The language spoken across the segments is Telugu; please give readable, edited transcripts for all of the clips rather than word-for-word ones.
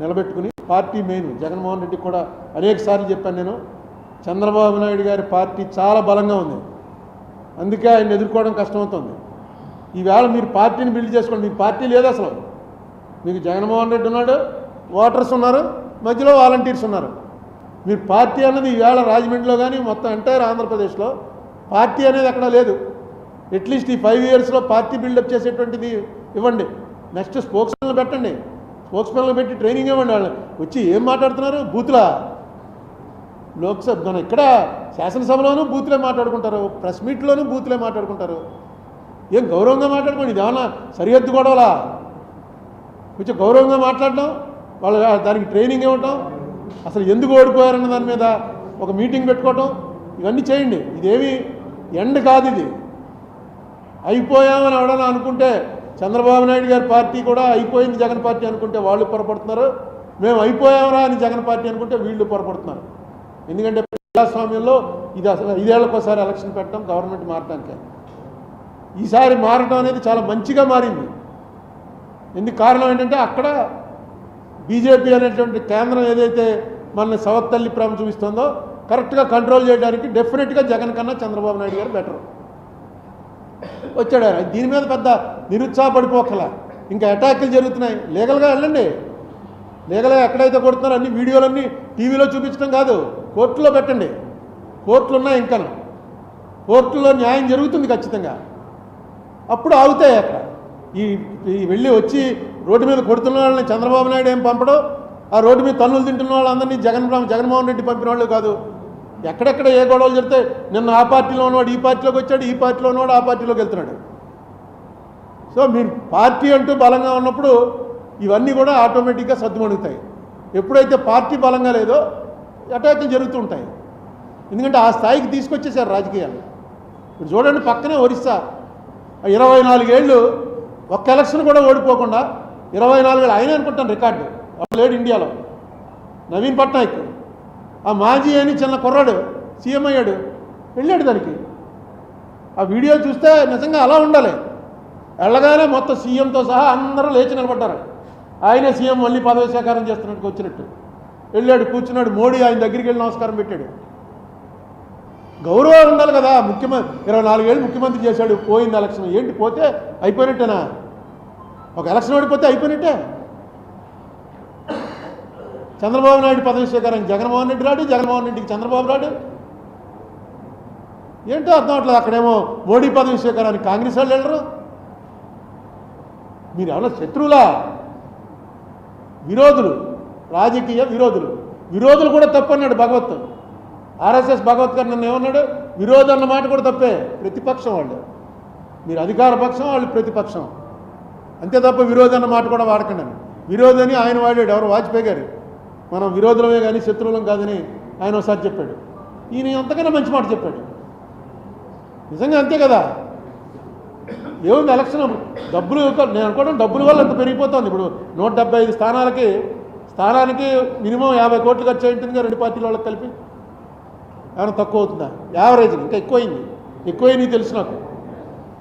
నిలబెట్టుకుని పార్టీ మెయిన్ జగన్మోహన్ రెడ్డి కూడా అనేక సార్లు చెప్పాను నేను, చంద్రబాబు నాయుడు గారి పార్టీ చాలా బలంగా ఉంది, అందుకే ఆయన ఎదుర్కోవడం కష్టమవుతుంది. ఈవేళ మీరు పార్టీని బిల్డ్ చేసుకోండి. మీ పార్టీ లేదు అసలు. మీకు జగన్మోహన్ రెడ్డి ఉన్నాడు, ఓటర్స్ ఉన్నారు, మధ్యలో వాలంటీర్స్ ఉన్నారు. మీరు పార్టీ అన్నది ఈవేళ రాజమండ్రిలో కానీ మొత్తం ఎంటైర్ ఆంధ్రప్రదేశ్లో పార్టీ అనేది ఎక్కడా లేదు. అట్లీస్ట్ ఈ 5 ఇయర్స్లో పార్టీ బిల్డప్ చేసేటువంటిది ఇవ్వండి. నెక్స్ట్ స్పోక్స్మెన్లు పెట్టండి, స్పోక్స్మెన్లు పెట్టి ట్రైనింగ్ ఇవ్వండి. వాళ్ళు వచ్చి ఏం మాట్లాడుతున్నారు? బూతులా? లోక్సభ మన ఇక్కడ శాసనసభలోనూ బూతులే మాట్లాడుకుంటారు, ప్రెస్ మీట్లోనూ బూతులే మాట్లాడుకుంటారు. ఏం గౌరవంగా మాట్లాడుకోండి. ఇది ఏమన్నా సరిహద్దు గొడవలా? కొంచెం గౌరవంగా మాట్లాడడం, వాళ్ళు దానికి ట్రైనింగ్ ఇవ్వటం, అసలు ఎందుకు ఓడిపోయారన్న దాని మీద ఒక మీటింగ్ పెట్టుకోవటం, ఇవన్నీ చేయండి. ఇదేమి ఎండ్ కాదు. ఇది అయిపోయామని ఎవడన్నా అనుకుంటే, చంద్రబాబు నాయుడు గారి పార్టీ కూడా అయిపోయింది జగన్ పార్టీ అనుకుంటే వాళ్ళు పొరపడుతున్నారు, మేము అయిపోయామరా అని జగన్ పార్టీ అనుకుంటే వీళ్ళు పొరపడుతున్నారు. ఎందుకంటే ప్రజాస్వామ్యంలో ఇది అసలు 5 ఏళ్లకోసారి ఎలక్షన్ పెట్టడం గవర్నమెంట్ మారటానికే. ఈసారి మారటం అనేది చాలా మంచిగా మారింది. ఎందుకు కారణం ఏంటంటే అక్కడ బీజేపీ అనేటువంటి కేంద్రం ఏదైతే మన సవత్తల్లి ప్రేమ చూపిస్తుందో కరెక్ట్గా కంట్రోల్ చేయడానికి డెఫినెట్గా జగన్ కన్నా చంద్రబాబు నాయుడు గారు బెటర్ వచ్చాడు. దీని మీద పెద్ద నిరుత్సాహపడిపోకలా. ఇంకా అటాకులు జరుగుతున్నాయి. లీగల్గా వెళ్ళండి. లీగల్గా ఎక్కడైతే కొడుతున్నారో అన్ని వీడియోలన్నీ టీవీలో చూపించడం కాదు, కోర్టులో పెట్టండి. కోర్టులు ఉన్నాయి, ఇంకా కోర్టులో న్యాయం జరుగుతుంది ఖచ్చితంగా. అప్పుడు ఆగుతాయి. అక్కడ ఈ వెళ్ళి వచ్చి రోడ్డు మీద కొడుతున్న వాళ్ళని చంద్రబాబు నాయుడు ఏం పంపడం, ఆ రోడ్డు మీద తన్నులు తింటున్న వాళ్ళందరినీ జగన్మోహన్ రెడ్డి పంపిన వాళ్ళు కాదు. ఎక్కడెక్కడ ఏ గొడవలు జరిగితే నిన్న ఆ పార్టీలో ఉన్నవాడు ఈ పార్టీలోకి వచ్చాడు, ఈ పార్టీలో ఉన్నవాడు ఆ పార్టీలోకి వెళ్తున్నాడు. సో మీరు పార్టీ అంటూ బలంగా ఉన్నప్పుడు ఇవన్నీ కూడా ఆటోమేటిక్గా సర్దుమణుగుతాయి. ఎప్పుడైతే పార్టీ బలంగా లేదో అటాకులు జరుగుతూ ఉంటాయి. ఎందుకంటే ఆ స్థాయికి తీసుకొచ్చేసారు రాజకీయాలు. ఇప్పుడు చూడండి, పక్కనే ఒరిస్సా 24 ఏళ్ళు ఒక్క ఎలక్షన్ కూడా ఓడిపోకుండా 24 ఏళ్ళు ఆయన అనుకుంటాను రికార్డు. వాడు లేడు ఇండియాలో. నవీన్ పట్నాయక్ ఆ మాజీ అని చిన్న కుర్రాడు సీఎం అయ్యాడు, వెళ్ళాడు దానికి. ఆ వీడియో చూస్తే నిజంగా అలా ఉండాలి. వెళ్ళగానే మొత్తం సీఎంతో సహా అందరూ లేచి నిలబడ్డారు. ఆయనే సీఎం మళ్ళీ పదవి స్వీకారం చేస్తున్నట్టు వచ్చినట్టు వెళ్ళాడు, కూర్చున్నాడు. మోడీ ఆయన దగ్గరికి వెళ్ళి నమస్కారం పెట్టాడు. గౌరవం ఉండాలి కదా. 24 ఏళ్ళు ముఖ్యమంత్రి చేశాడు, పోయింది ఎలక్షన్. ఏంటి పోతే అయిపోయినట్టేనా? ఒక ఎలక్షన్ ఓడిపోతే అయిపోయినట్టే. చంద్రబాబు నాయుడు పదవి స్వీకారానికి జగన్మోహన్ రెడ్డి రాడు, జగన్మోహన్ రెడ్డికి చంద్రబాబు రాడు. ఏంటో అర్థం అవట్లేదు. అక్కడేమో మోడీ పదవి స్వీకారానికి కాంగ్రెస్ వాళ్ళు వెళ్ళరు. మీరు ఎవరో శత్రువులా? విరోధులు, రాజకీయ విరోధులు కూడా తప్పన్నాడు భగవత్. ఆర్ఎస్ఎస్ భగవత్ గారు నన్ను ఏమన్నాడు? విరోధం అన్న మాట కూడా తప్పే. ప్రతిపక్షం వాళ్ళు. మీరు అధికార పక్షం, వాళ్ళు ప్రతిపక్షం, అంతే తప్ప విరోధం అన్న మాట కూడా వాడకండి. విరోధని ఆయన వాడాడు. ఎవరు? వాజ్పేయి గారు. మనం విరోధులమే కానీ శత్రువులం కాదని ఆయన ఒకసారి చెప్పాడు. ఈయన అంతకన్నా మంచి మాట చెప్పాడు. నిజంగా అంతే కదా. ఏముంది ఎలక్షన్ డబ్బులు, నేను అనుకోవడం డబ్బుల వల్ల అంత పెరిగిపోతుంది. ఇప్పుడు 175 స్థానానికి మినిమం 50 కోట్లు ఖర్చు అయింటుందిగా రెండు పార్టీల వాళ్ళకి కలిపి. ఏమైనా తక్కువ అవుతుందా? యావరేజ్ ఇంకా ఎక్కువైంది తెలుసు నాకు.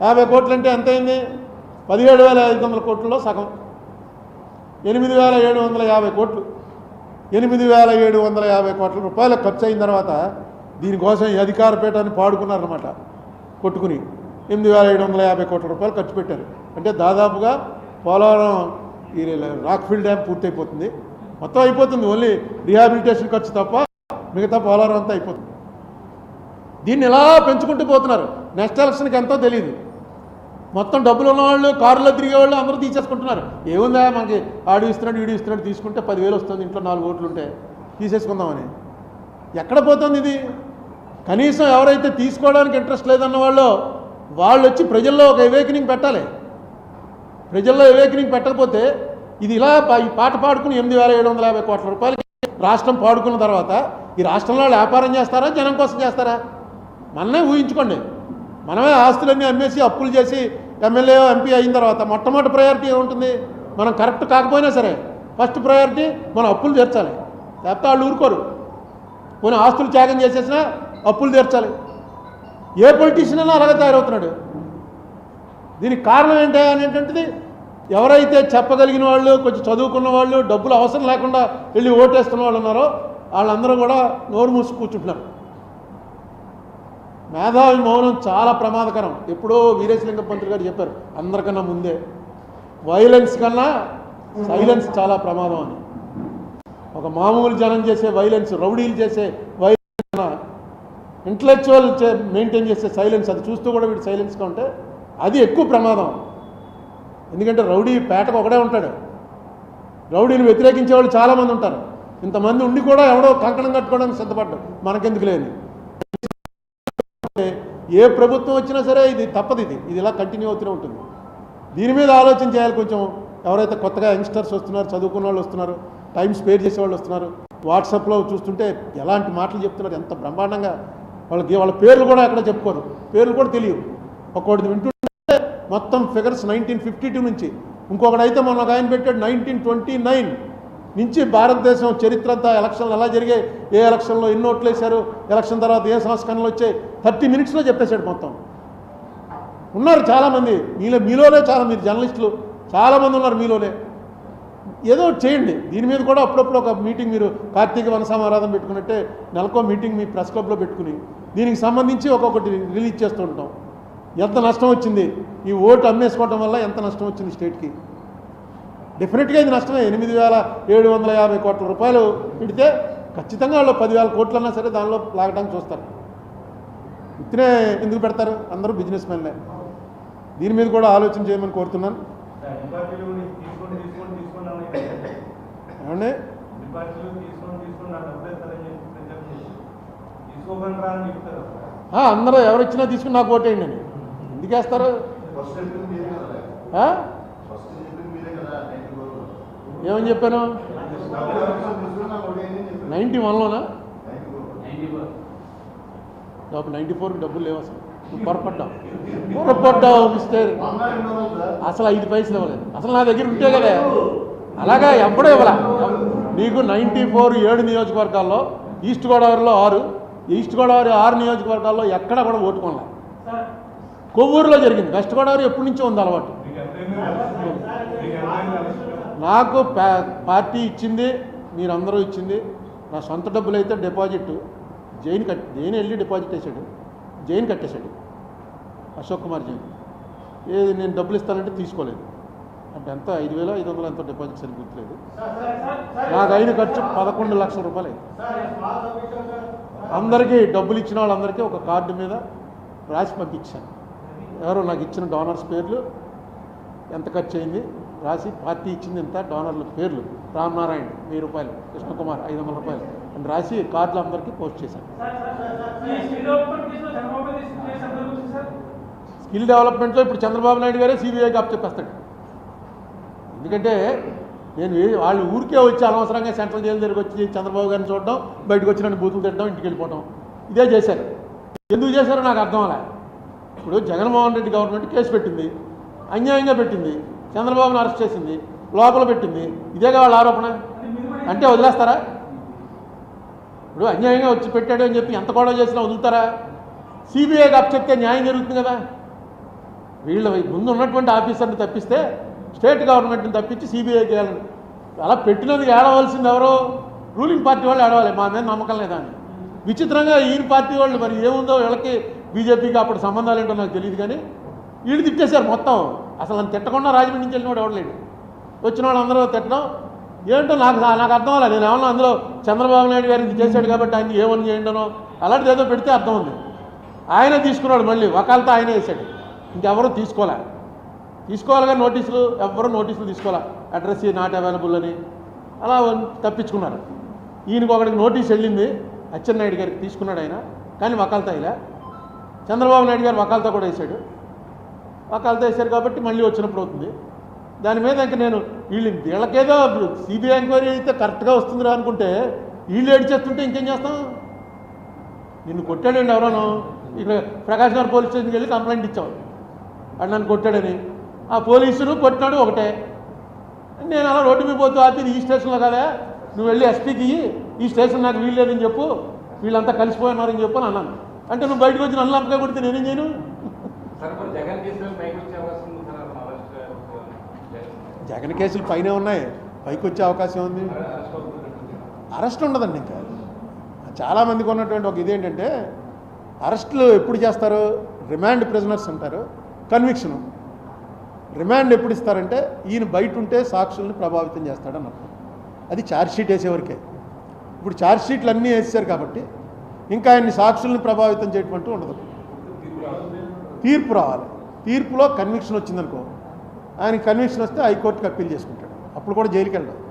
50 కోట్లు అంటే ఎంత అయింది? 17,500 కోట్లలో సగం. 8,750 కోట్లు. 8,750 కోట్ల రూపాయలు ఖర్చు అయిన తర్వాత దీనికోసం ఈ అధికార పీఠాన్ని పాడుకున్నారన్నమాట. కొట్టుకుని 8,750 కోట్ల రూపాయలు ఖర్చు పెట్టారు. అంటే దాదాపుగా పోలవరం ఈ రాక్ఫీల్డ్ డ్యామ్ పూర్తయిపోతుంది. మొత్తం అయిపోతుంది. ఓన్లీ రీహాబిలిటేషన్ ఖర్చు తప్ప మిగతా పోలవరం అంతా అయిపోతుంది. దీన్ని ఇలా పెంచుకుంటూ పోతున్నారు. నెక్స్ట్ ఎలక్షన్కి ఎంతో తెలియదు. మొత్తం డబ్బులు ఉన్నవాళ్ళు, కారులో తిరిగేవాళ్ళు అందరూ తీసేసుకుంటున్నారు. ఏముందా మనకి ఆడు ఇస్తున్నాడు వీడు ఇస్తున్నాడు, తీసుకుంటే 10,000 వస్తుంది, ఇంట్లో 4 ఓట్లు ఉంటే తీసేసుకుందామని. ఎక్కడ పోతుంది ఇది? కనీసం ఎవరైతే తీసుకోవడానికి ఇంట్రెస్ట్ లేదన్న వాళ్ళు వచ్చి ప్రజల్లో ఒక అవేకనింగ్ పెట్టాలి. ప్రజల్లో అవేకనింగ్ పెట్టకపోతే ఇది ఇలా ఈ పాట పాడుకుని 8,750 కోట్ల రూపాయలకి రాష్ట్రం పాడుకున్న తర్వాత ఈ రాష్ట్రంలో వ్యాపారం చేస్తారా, జనం కోసం చేస్తారా? మనమే ఊహించుకోండి. మనమే ఆస్తులన్నీ అమ్మేసి అప్పులు చేసి ఎమ్మెల్యే ఎంపీ అయిన తర్వాత మొట్టమొదటి ప్రయారిటీ ఏముంటుంది? మనం కరెక్ట్ కాకపోయినా సరే ఫస్ట్ ప్రయారిటీ మనం అప్పులు తీర్చాలి. లేకపోతే వాళ్ళు ఊరుకోరు. పోనీ ఆస్తులు త్యాగం చేసేసినా అప్పులు తీర్చాలి. ఏ పొలిటీషియన్ అయినా అలాగే తయారవుతున్నాడు. దీనికి కారణం ఏంటి అనేటువంటిది ఎవరైతే చెప్పగలిగిన వాళ్ళు, కొంచెం చదువుకున్న వాళ్ళు, డబ్బులు అవసరం లేకుండా వెళ్ళి ఓటేస్తున్న వాళ్ళు ఉన్నారో వాళ్ళందరూ కూడా నోరు మూసి కూర్చుంటున్నారు. మేధావి మౌనం చాలా ప్రమాదకరం. ఎప్పుడో వీరేశలింగం పంతులు గారు చెప్పారు అందరికన్నా ముందే, వైలెన్స్ కన్నా సైలెన్స్ చాలా ప్రమాదం అని. ఒక మామూలు జనం చేసే వైలెన్స్, రౌడీలు చేసే వైలెన్స్ కన్నా ఇంటలెక్చువల్ మెయింటైన్ చేసే సైలెన్స్, అది చూస్తూ కూడా వీడు సైలెన్స్గా ఉంటే అది ఎక్కువ ప్రమాదం. ఎందుకంటే రౌడీ పేటకు ఒకడే ఉంటాడు, రౌడీని వ్యతిరేకించే వాళ్ళు చాలామంది ఉంటారు. ఇంతమంది ఉండి కూడా ఎవడో కంకణం కట్టుకోవడానికి సిద్ధపడ్డాడు, మనకెందుకు లేని. ఏ ప్రభుత్వం వచ్చినా సరే ఇది తప్పదు, ఇది ఇలా కంటిన్యూ అవుతూనే ఉంటుంది. దీని మీద ఆలోచన చేయాలి కొంచెం. ఎవరైతే కొత్తగా యంగ్స్టర్స్ వస్తున్నారు, చదువుకున్న వాళ్ళు వస్తున్నారు, టైం స్పేర్ చేసే వాళ్ళు వస్తున్నారు, వాట్సాప్లో చూస్తుంటే ఎలాంటి మాటలు చెప్తున్నారు, ఎంత బ్రహ్మాండంగా. వాళ్ళ పేర్లు కూడా ఎక్కడ చెప్పుకోరు, పేర్లు కూడా తెలియవు. ఒక్కొక్కటి వింటుంటే మొత్తం ఫిగర్స్ 1952 నుంచి, ఇంకొకడైతే మొన్న ఒక ఆయన పెట్టాడు 1929 నుంచి భారతదేశం చరిత్ర అంతా, ఎలక్షన్లు ఎలా జరిగాయి, ఏ ఎలక్షన్లో ఎన్ని ఓట్లు వేశారు, ఎలక్షన్ తర్వాత ఏ సంస్కరణలు వచ్చాయి, 30 మినిట్స్లో చెప్పేశాడు మొత్తం. ఉన్నారు చాలామంది మీలోనే, చాలా మీరు జర్నలిస్టులు చాలామంది ఉన్నారు మీలోనే. ఏదో చేయండి దీని మీద కూడా. అప్పుడప్పుడు ఒక మీటింగ్, మీరు కార్తీక వనసమారాధన పెట్టుకున్నట్టే నెలకో మీటింగ్ మీ ప్రెస్ క్లబ్లో పెట్టుకుని దీనికి సంబంధించి ఒక్కొక్కటి రిలీజ్ చేస్తూ ఉంటాం. ఎంత నష్టం వచ్చింది, ఈ ఓటు అమ్మేసుకోవడం వల్ల ఎంత నష్టం వచ్చింది స్టేట్కి. డెఫినెట్గా ఇది నష్టమే. 8,750 కోట్ల రూపాయలు పెడితే ఖచ్చితంగా వాళ్ళు 10,000 కోట్లన్నా సరే దానిలో లాగడానికి చూస్తారు. ఇతనే ఎందుకు పెడతారు, అందరూ బిజినెస్ మెన్లే. దీని మీద కూడా ఆలోచన చేయమని కోరుతున్నాను. ఏమండి అందరూ ఎవరిచ్చినా తీసుకుని నాకు ఓటేయండి అని ఎందుకు వేస్తారు? ఏమని చెప్పాను? 91లోనా? 94కి డబ్బులు లేవు అసలు. నువ్వు పొరపడ్డావు మిస్టర్. అసలు 5 పైసలు ఇవ్వలేదు. అసలు నా దగ్గర ఉంటే కదా, అలాగా ఎప్పుడూ ఇవ్వాల. నీకు 94 7 నియోజకవర్గాల్లో, ఈస్ట్ గోదావరిలో 6, ఈస్ట్ గోదావరి 6 నియోజకవర్గాల్లో ఎక్కడ కూడా ఓటుకోలే. కొవ్వూరులో జరిగింది. వెస్ట్ గోదావరి ఎప్పటి నుంచో ఉంది అలవాటు. నాకు పార్టీ ఇచ్చింది, మీరందరూ ఇచ్చింది. నా సొంత డబ్బులు అయితే డిపాజిట్ జైన్ వెళ్ళి డిపాజిట్ వేసాడు, జైన్ కట్టేశాడు అశోక్ కుమార్ జైన్. ఏది నేను డబ్బులు ఇస్తానంటే తీసుకోలేదు. అంటే ఎంత 5,500 ఎంతో డిపాజిట్ సరి గుర్తులేదు. నాకు అయిన ఖర్చు 11 లక్షల రూపాయలు. అందరికీ డబ్బులు ఇచ్చిన వాళ్ళందరికీ ఒక కార్డు మీద రాసి పంపించాను. ఎవరో నాకు ఇచ్చిన డోనర్స్ పేర్లు, ఎంత ఖర్చు అయింది రాసి, పార్టీ ఇచ్చింది ఎంత, డోనర్ల పేర్లు, రామనారాయణ 1000 రూపాయలు, కృష్ణకుమార్ 500 రూపాయలు అని రాసి కార్డులు అందరికీ పోస్ట్ చేశాను. స్కిల్ డెవలప్మెంట్లో ఇప్పుడు చంద్రబాబు నాయుడు గారే సిబిఐకి అప్పచెప్పేస్తాడు. ఎందుకంటే వాళ్ళు ఊరికే వచ్చి అనవసరంగా సెంట్రల్ జైలు దగ్గరికి వచ్చి చంద్రబాబు గారిని చూడడం, బయటకు వచ్చి నన్ను బూతులు తిట్టడం, ఇంటికి వెళ్ళిపోవడం, ఇదే చేశారు. ఎందుకు చేశారో నాకు అర్థం అలా. ఇప్పుడు జగన్మోహన్ రెడ్డి గవర్నమెంట్ కేసు పెట్టింది, అన్యాయంగా పెట్టింది, చంద్రబాబును అరెస్ట్ చేసింది, లోపల పెట్టింది. ఇదేగా వాళ్ళ ఆరోపణ. అంటే వదిలేస్తారా? ఇప్పుడు అన్యాయంగా వచ్చి పెట్టాడు అని చెప్పి ఎంత గొడవ చేసినా వదులుతారా? సిబిఐకి అప్పచెప్తే న్యాయం జరుగుతుంది కదా. వీళ్ళ ముందు ఉన్నటువంటి ఆఫీసర్ని తప్పిస్తే స్టేట్ గవర్నమెంట్ని తప్పించి సిబిఐకి వెళ్ళాలి. అలా పెట్టినది ఏడవలసింది ఎవరో? రూలింగ్ పార్టీ వాళ్ళు ఏడవాలి, మా మీద నమ్మకం లేదా అని. విచిత్రంగా ఈయన పార్టీ వాళ్ళు మరి ఏముందో వీళ్ళకి, బీజేపీకి అప్పుడు సంబంధాలు ఏంటో నాకు తెలియదు, కానీ వీళ్ళు తిట్టేశారు మొత్తం. అసలు నన్ను తిట్టకుండా రాజమండ్రి నుంచి వెళ్ళినవాడు ఎవడలేడు. వచ్చిన వాళ్ళు అందరూ తిట్టడం ఏంటో నాకు అర్థం అవ్వాలి. నేను ఏమన్నా అందులో చంద్రబాబు నాయుడు గారు ఇది చేశాడు కాబట్టి ఆయన ఏమని చేయండనో అలాంటిది ఏదో పెడితే అర్థం ఉంది. ఆయనే తీసుకున్నాడు, మళ్ళీ వకాలతో ఆయనే వేసాడు, ఇంకెవరూ తీసుకోవాలి కానీ నోటీసులు ఎవరు నోటీసులు తీసుకోవాలి. అడ్రస్ నాట్ అవైలబుల్ అని అలా తప్పించుకున్నారు. ఈయనకు ఒకటికి నోటీస్ వెళ్ళింది, అచ్చెన్నాయుడు గారికి తీసుకున్నాడు ఆయన, కానీ వకాలతో ఇలా. చంద్రబాబు నాయుడు గారు వకాలతో కూడా వేశాడు. వకాలతో వేశారు కాబట్టి మళ్ళీ వచ్చినప్పుడు అవుతుంది. దాని మీద ఇంక నేను వీళ్ళకేదో సిబిఐ ఎంక్వైరీ అయితే కరెక్ట్గా వస్తుందిరా అనుకుంటే వీళ్ళు ఏడ్చేస్తుంటే ఇంకేం చేస్తాం? నిన్ను కొట్టాడండి ఎవరోనో, ఇక్కడ ప్రకాష్ నగర్ పోలీస్ స్టేషన్కి వెళ్ళి కంప్లైంట్ ఇచ్చావు, వాడు నన్ను కొట్టాడని. ఆ పోలీసులు కొట్టినాడు ఒకటే. నేను అలా రోడ్డు మీద పోతూ ఆపి ఈ స్టేషన్లో కదా, నువ్వు వెళ్ళి ఎస్పీకి ఈ స్టేషన్ నాకు వీలు లేదని చెప్పు, వీళ్ళంతా కలిసిపోయినారని చెప్పు అని అన్నాను. అంటే నువ్వు బయటకు వచ్చి నన్ను లంపగా కొడితే నేనేం చేయను? జగన్ కేసులు పైనే ఉన్నాయి, పైకి వచ్చే అవకాశం ఉంది. అరెస్ట్ ఉండదండి. ఇంకా చాలామందికి ఉన్నటువంటి ఒక ఇదేంటంటే అరెస్టులు ఎప్పుడు చేస్తారు, రిమాండ్ ప్రిజనర్స్ అంటారు, కన్విక్షను. రిమాండ్ ఎప్పుడు ఇస్తారంటే ఈయన బయట ఉంటే సాక్షుల్ని ప్రభావితం చేస్తాడన్నప్పుడు, అది ఛార్జ్షీట్ వేసేవరకే. ఇప్పుడు ఛార్జ్షీట్లు అన్నీ వేసేసారు కాబట్టి ఇంకా ఆయన్ని సాక్షుల్ని ప్రభావితం చేయటం ఉండదు. తీర్పు రావాలి, తీర్పులో కన్విక్షన్ వచ్చిందనుకో, ఆయన కన్విక్షన్ వస్తే హైకోర్టుకి అప్పీల్ చేసుకుంటాడు, అప్పుడు కూడా జైలుకి వెళ్ళాడు.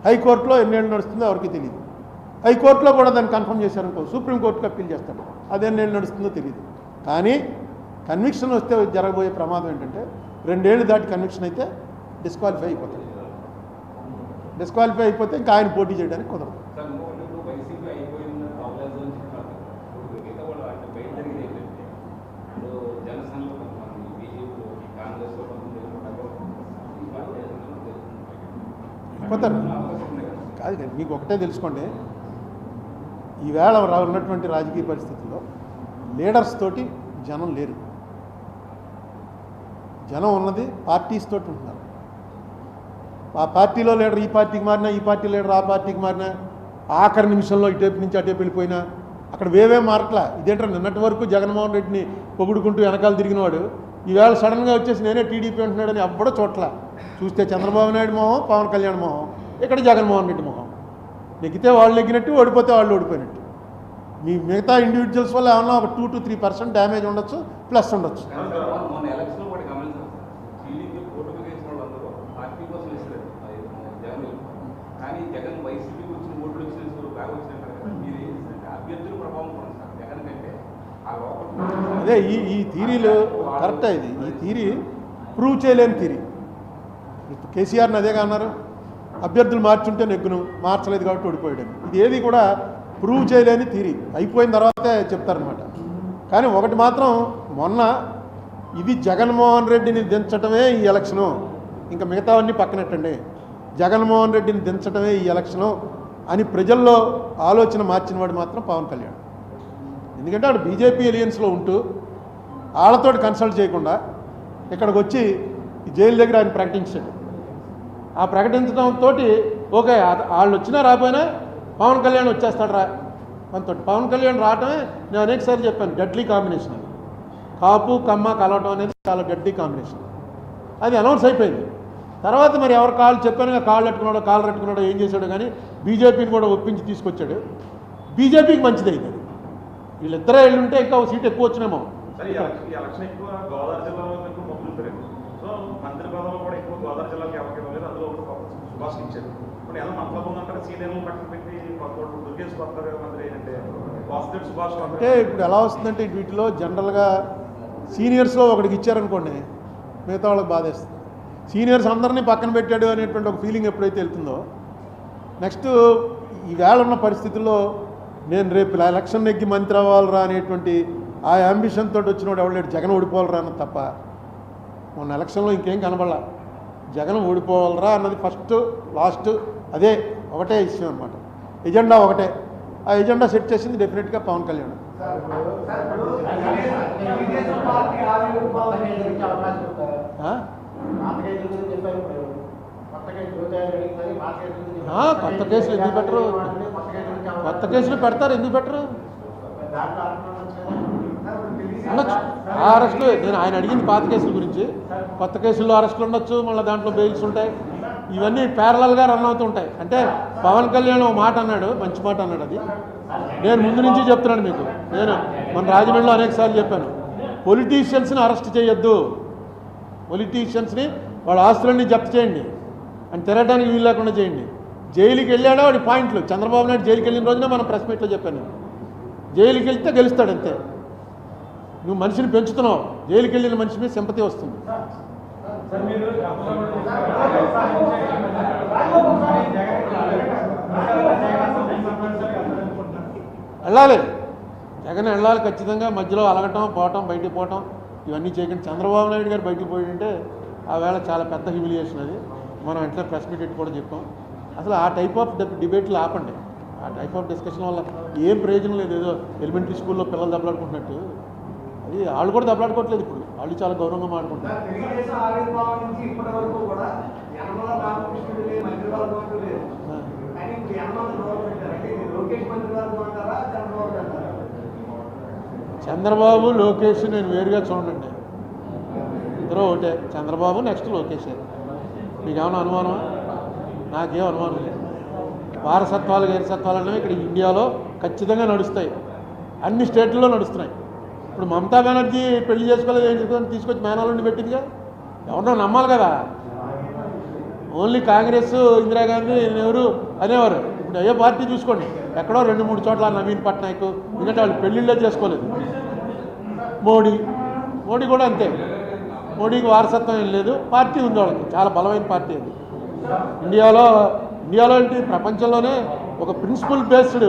హైకోర్టులో ఎన్నేళ్ళు నడుస్తుందో ఎవరికి తెలియదు. హైకోర్టులో కూడా దాన్ని కన్ఫర్మ్ చేశారనుకో సుప్రీంకోర్టుకి అప్పీల్ చేస్తాడు, అది ఎన్నేళ్ళు నడుస్తుందో తెలియదు. కానీ కన్విక్షన్ వస్తే జరగబోయే ప్రమాదం ఏంటంటే 2 ఏళ్ళు దాటి కన్విక్షన్ అయితే డిస్క్వాలిఫై అయిపోతాడు. డిస్క్వాలిఫై అయిపోతే ఇంకా ఆయన పోటీ చేయడానికి కుదరదు. పోతారు కాదు కానీ మీకు ఒకటే తెలుసుకోండి, ఈవేళ ఉన్నటువంటి రాజకీయ పరిస్థితుల్లో లీడర్స్ తోటి జనం లేరు. జనం ఉన్నది పార్టీస్ తోటి ఉంటున్నారు. ఆ పార్టీలో లీడర్ ఈ పార్టీకి మారినా, ఈ పార్టీ లీడర్ ఆ పార్టీకి మారినా, ఆఖరి నిమిషంలో ఇటేపు నుంచి అటేపు వెళ్ళిపోయినా అక్కడ వేవే మారట్లా. ఇదేంటో నిన్నటి వరకు జగన్మోహన్ రెడ్డిని పొగుడుకుంటూ వెనకాల తిరిగినవాడు ఈవేళ సడన్గా వచ్చేసి నేనే టీడీపీ అంటున్నాడని ఎవ్వడో చోట్ల. చూస్తే చంద్రబాబు నాయుడు మొహం, పవన్ కళ్యాణ్ మొహం, ఇక్కడ జగన్మోహన్ రెడ్డి మొహం. నెగ్గితే వాళ్ళు నెగ్గినట్టు, ఓడిపోతే వాళ్ళు ఓడిపోయినట్టు. మీ మిగతా ఇండివిజువల్స్ వల్ల ఏమన్నా ఒక 2 to 3% డ్యామేజ్ ఉండొచ్చు, ప్లస్ ఉండొచ్చు. అదే ఈ థీరీలు కరెక్టే. ఈ థీరీ ప్రూవ్ చేయలేని థీరీ. కేసీఆర్ని అదేగా అన్నారు, అభ్యర్థులు మార్చుంటే నెగ్గును, మార్చలేదు కాబట్టి ఓడిపోయాడు. ఇది ఏది కూడా ప్రూవ్ చేయలేని థీరీ, అయిపోయిన తర్వాతే చెప్తారనమాట. కానీ ఒకటి మాత్రం, మొన్న ఇది జగన్మోహన్ రెడ్డిని దించటమే ఈ ఎలక్షను, ఇంకా మిగతావన్నీ పక్కనెట్టండి, జగన్మోహన్ రెడ్డిని దించటమే ఈ ఎలక్షను అని ప్రజల్లో ఆలోచన మార్చిన వాడు మాత్రం పవన్ కళ్యాణ్. ఎందుకంటే వాడు బీజేపీ ఎలియన్స్లో ఉంటూ వాళ్ళతో కన్సల్ట్ చేయకుండా ఇక్కడికి వచ్చి జైలు దగ్గర ఆయన ప్రకటించాడు. ఆ ప్రకటించడంతో ఓకే వాళ్ళు వచ్చినా రాకపోయినా పవన్ కళ్యాణ్ వచ్చేస్తాడు రా మనతో. పవన్ కళ్యాణ్ రావటమే నేను అనేకసార్లు చెప్పాను, డెడ్లీ కాంబినేషన్. అది కాపు కమ్మ కలవటం అనేది చాలా డెడ్లీ కాంబినేషన్. అది అనౌన్స్ అయిపోయింది. తర్వాత మరి ఎవరు కాళ్ళు చెప్పాను, కాళ్ళు పెట్టుకున్నాడో ఏం చేశాడో కానీ బీజేపీని కూడా ఒప్పించి తీసుకొచ్చాడు. బీజేపీకి మంచిది అయింది. వీళ్ళిద్దరే వెళ్ళుంటే ఇంకా ఒక సీట్ ఎక్కువ వచ్చినేమో. అంటే ఇప్పుడు ఎలా వస్తుందంటే వీటిలో జనరల్గా సీనియర్స్లో ఒకడికి ఇచ్చారనుకోండి, మిగతా వాళ్ళకి బాధేస్తుంది. సీనియర్స్ అందరినీ పక్కన పెట్టాడు అనేటువంటి ఒక ఫీలింగ్ ఎప్పుడైతే వెళ్తుందో, నెక్స్ట్ ఈవేళ ఉన్న పరిస్థితుల్లో నేను రేపు ఎలక్షన్ నెగ్గి మంత్రి అవ్వాలరా అనేటువంటి ఆ అంబిషన్ తోటి వచ్చినోడు ఎవడలేడు, జగన్ ఓడిపోవాలరా అన్నది తప్ప. మొన్న ఎలక్షన్లో ఇంకేం కనబడాల, జగన్ ఓడిపోవాలరా అన్నది ఫస్ట్ లాస్ట్, అదే ఒకటే విషయం అనమాట. ఎజెండా ఒకటే, ఆ ఎజెండా సెట్ చేసింది డెఫినెట్గా పవన్ కళ్యాణ్. కొత్త కేసులు ఎందుకు పెట్టరు? కొత్త కేసులు పెడతారు, ఎందుకు పెట్టరు? ఉండొచ్చు ఆ అరెస్టులు. నేను ఆయన అడిగింది పాత కేసుల గురించి. కొత్త కేసుల్లో అరెస్టులు ఉండొచ్చు, మళ్ళీ దాంట్లో బెయిల్స్ ఉంటాయి. ఇవన్నీ ప్యారలల్గా రన్ అవుతూ ఉంటాయి. అంటే పవన్ కళ్యాణ్ ఒక మాట అన్నాడు, మంచి మాట అన్నాడు. అది నేను ముందు నుంచి చెప్తున్నాను మీకు. నేను మన రాజమండ్రిలో అనేకసార్లు చెప్పాను, పొలిటీషియన్స్ని అరెస్ట్ చేయొద్దు, పొలిటీషియన్స్ని వాళ్ళ ఆస్తులన్నీ జప్తు చేయండి అని తిరగడానికి వీలు లేకుండా చేయండి. జైలుకి వెళ్ళాడో వాడి పాయింట్లు. చంద్రబాబు నాయుడు జైలుకి వెళ్ళిన రోజునే మనం ప్రెస్ మీట్లో చెప్పాను, జైలుకి వెళ్తే గెలుస్తాడు అంతే. నువ్వు మనిషిని పెంచుతున్నావు, జైలుకి వెళ్ళిన మనిషి మీద సింపతి వస్తుంది. వెళ్ళాలి, జగన్ వెళ్ళాలి ఖచ్చితంగా. మధ్యలో అలగటం, పోవటం, బయటికి పోవటం ఇవన్నీ చేయకండి. చంద్రబాబు నాయుడు గారు బయటికి పోయింటే ఆ వేళ చాలా పెద్ద హ్యూమిలియేషన్. అది మనం వెంటనే ప్రెస్ మీట్ కూడా చెప్పాం. అసలు ఆ టైప్ ఆఫ్ డిబేట్లు ఆపండి. ఆ టైప్ ఆఫ్ డిస్కషన్ వల్ల ఏం ప్రయోజనం లేదు. ఏదో ఎలిమెంటరీ స్కూల్లో పిల్లలు దెబ్బలాడుకుంటున్నట్టు, అది వాళ్ళు కూడా దెబ్బలాడుకోవట్లేదు. ఇప్పుడు వాళ్ళు చాలా గౌరవంగా మాట్లాడుకుంటారు. యనమల రామకృష్ణుడు లేదు, మంత్రివర్గం అంటూ లేదు. కానీ ఇప్పుడు యనమల దూరం పెట్టారు. అంటే ఇది లోకేష్ మంత్రివర్గం అంటారా, చంద్రబాబు అంటారా? చంద్రబాబు లోకేష్ నేను వేరుగా చూడండి, ఇద్దరు ఒకటే. చంద్రబాబు నెక్స్ట్ లోకేష్. మీకేమైనా అనుమానం? నాకేం అనుమానం లేదు. వారసత్వాలు గైరసత్వాలు అనేవి ఇక్కడ ఇండియాలో ఖచ్చితంగా నడుస్తాయి, అన్ని స్టేట్లలో నడుస్తున్నాయి. ఇప్పుడు మమతా బెనర్జీ పెళ్లి చేసుకోలేదు, ఏం చేసుకొని తీసుకొచ్చి మేనాలుండి పెట్టిందిగా, ఎవరినో నమ్మాలి కదా. ఓన్లీ కాంగ్రెస్, ఇందిరాగాంధీ, నెహ్రూ అనేవారు. ఇప్పుడు అయ్యే పార్టీ చూసుకోండి, ఎక్కడో 2-3 చోట్ల నవీన్ పట్నాయక్, ఎందుకంటే వాళ్ళు పెళ్ళిళ్ళే చేసుకోలేదు. మోడీ కూడా అంతే. మోడీకి వారసత్వం ఏం లేదు, పార్టీ ఉంది వాళ్ళకి, చాలా బలమైన పార్టీ అది. ఇండియాలో ఏంటి, ప్రపంచంలోనే ఒక ప్రిన్సిపల్ బేస్డ్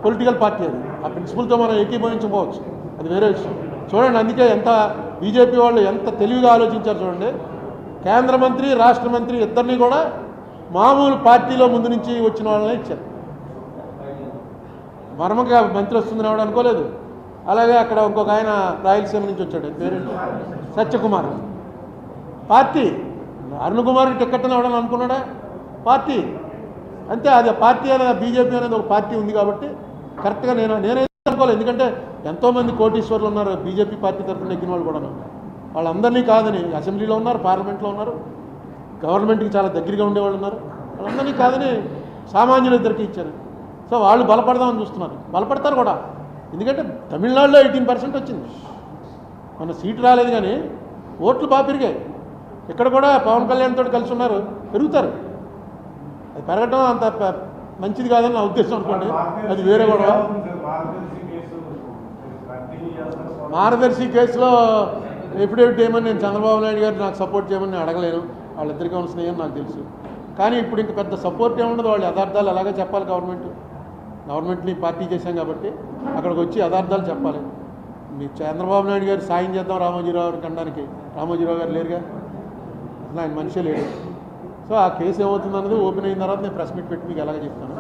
పొలిటికల్ పార్టీ అది. ఆ ప్రిన్సిపల్తో మనం ఏకీభవించకపోవచ్చు, అది వేరే విషయం. చూడండి, అందుకే ఎంత బీజేపీ వాళ్ళు ఎంత తెలివిగా ఆలోచించారు చూడండి. కేంద్ర మంత్రి, రాష్ట్ర మంత్రి ఇద్దరిని కూడా మామూలు పార్టీలో ముందు నుంచి వచ్చిన వాళ్ళనే ఇచ్చారు. మర్మగా మంత్రి వస్తుందని ఎవడు అనుకోలేదు. అలాగే అక్కడ ఇంకొక ఆయన రాయలసీమ నుంచి వచ్చాడు, పేరేంటి, సత్యకుమార్. పార్టీ అరుణ్ కుమార్కి టికెట్ అని ఎవడని అనుకున్నాడా? పార్టీ అంతే. అది పార్టీ అనేది, బీజేపీ అనేది ఒక పార్టీ ఉంది కాబట్టి కరెక్ట్గా నేనైతే అనుకోలేదు. ఎందుకంటే ఎంతోమంది కోటీశ్వర్లు ఉన్నారు బీజేపీ పార్టీ తరఫున నెగ్గిన వాళ్ళు కూడా. వాళ్ళందరినీ కాదని అసెంబ్లీలో ఉన్నారు, పార్లమెంట్లో ఉన్నారు, గవర్నమెంట్కి చాలా దగ్గరగా ఉండేవాళ్ళు ఉన్నారు. వాళ్ళందరినీ కాదని సామాన్యులు ఇద్దరికి ఇచ్చారు. సో వాళ్ళు బలపడదామని చూస్తున్నారు, బలపడతారు కూడా. ఎందుకంటే తమిళనాడులో 18% వచ్చింది, మన సీటు రాలేదు కానీ ఓట్లు బాగా పెరిగాయి. ఇక్కడ కూడా పవన్ కళ్యాణ్ తోటి కలిసి ఉన్నారు, పెరుగుతారు. అది పెరగడం అంత మంచిది కాదని నా ఉద్దేశం అనుకోండి, అది వేరే గొడవ. మార్గదర్శి కేసులో ఎఫిడేవిట్ చేయమని నేను చంద్రబాబు నాయుడు గారు నాకు సపోర్ట్ చేయమని నేను అడగలేను, వాళ్ళిద్దరికీ ఉన్న స్నేహం నాకు తెలుసు. కానీ ఇప్పుడు ఇంక పెద్ద సపోర్ట్ ఏముండదు, వాళ్ళు యథార్థాలు ఎలాగే చెప్పాలి. గవర్నమెంట్ని పార్టీ చేశాం కాబట్టి అక్కడికి వచ్చి యథార్థాలు చెప్పాలి. మీ చంద్రబాబు నాయుడు గారు సాయం చేద్దాం రామోజీరావు గారికి అనడానికి రామోజీరావు గారు లేరుగా, అసలు ఆయన మనిషే లేడు. సో ఆ కేసు ఏమవుతుంది అన్నది ఓపెన్ అయిన తర్వాత నేను ప్రెస్ మీట్ పెట్టి మీకు ఎలాగ చెప్తాను.